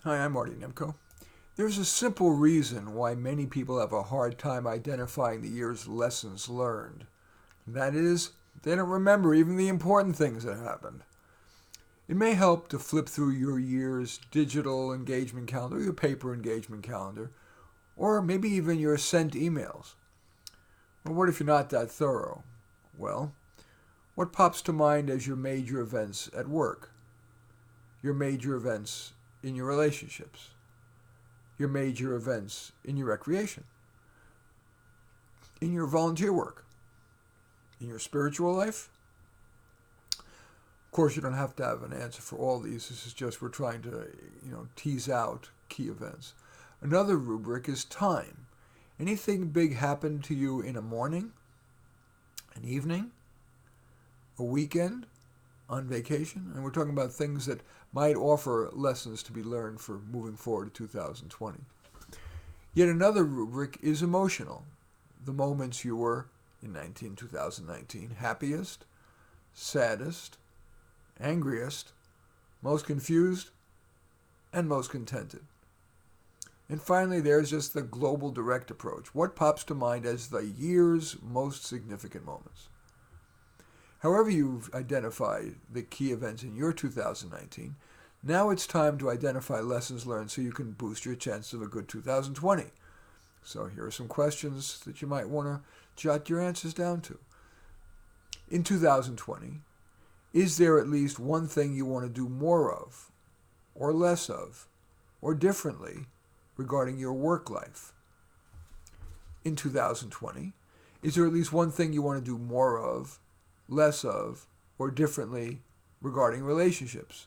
Hi, I'm Marty Nemko. There's a simple reason why many people have a hard time identifying the year's lessons learned. That is, they don't remember even the important things that happened. It may help to flip through your year's digital engagement calendar, your paper engagement calendar, or maybe even your sent emails. But what if you're not that thorough? Well, what pops to mind as your major events at work? Your major events in your relationships? Your major events in your recreation, in your volunteer work, in your spiritual life? Of course, you don't have to have an answer for all these. This is just we're trying to, tease out key events. Another rubric is time. Anything big happened to you in a morning, an evening, a weekend, on vacation? And we're talking about things that might offer lessons to be learned for moving forward to 2020. Yet another rubric is emotional. The moments you were, in 2019, happiest, saddest, angriest, most confused, and most contented. And finally, there's just the global direct approach. What pops to mind as the year's most significant moments? However you've identified the key events in your 2019, now it's time to identify lessons learned so you can boost your chances of a good 2020. So here are some questions that you might want to jot your answers down to. In 2020, is there at least one thing you want to do more of, or less of, or differently regarding your work life? In 2020, is there at least one thing you want to do more of, less of, or differently regarding relationships?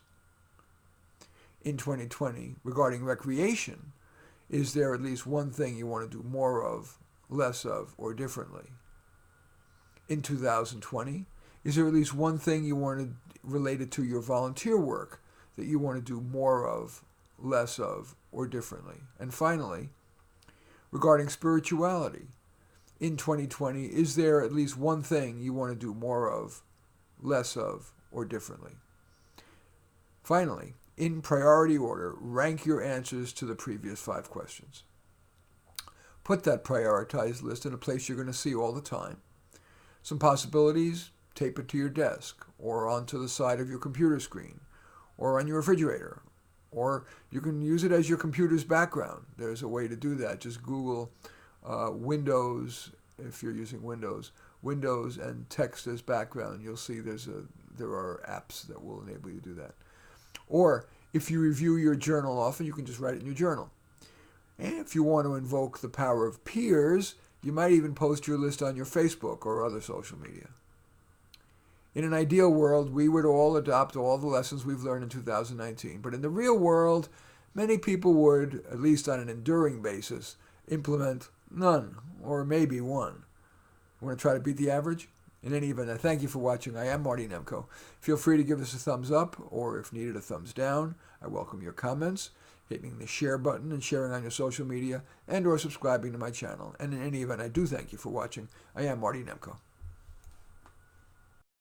In 2020, regarding recreation, is there at least one thing you want to do more of, less of, or differently? In 2020, is there at least one thing you want to related to your volunteer work that you want to do more of, less of, or differently? And finally, regarding spirituality, in 2020, is there at least one thing you want to do more of, less of, or differently? Finally, in priority order, rank your answers to the previous 5 questions. Put that prioritized list in a place you're going to see all the time. Some possibilities: tape it to your desk, or onto the side of your computer screen, or on your refrigerator, or you can use it as your computer's background. There's a way to do that. Just Google Windows, if you're using Windows and text as background. You'll see there are apps that will enable you to do that. Or if you review your journal often, you can just write it in your journal. And if you want to invoke the power of peers, you might even post your list on your Facebook or other social media. In an ideal world, we would all adopt all the lessons we've learned in 2019. But in the real world, many people would, at least on an enduring basis, implement none, or maybe one. Want to try to beat the average? In any event, I thank you for watching. I am Marty Nemko. Feel free to give us a thumbs up, or if needed, a thumbs down. I welcome your comments, hitting the share button and sharing on your social media, and or subscribing to my channel. And in any event, I do thank you for watching. I am Marty Nemko.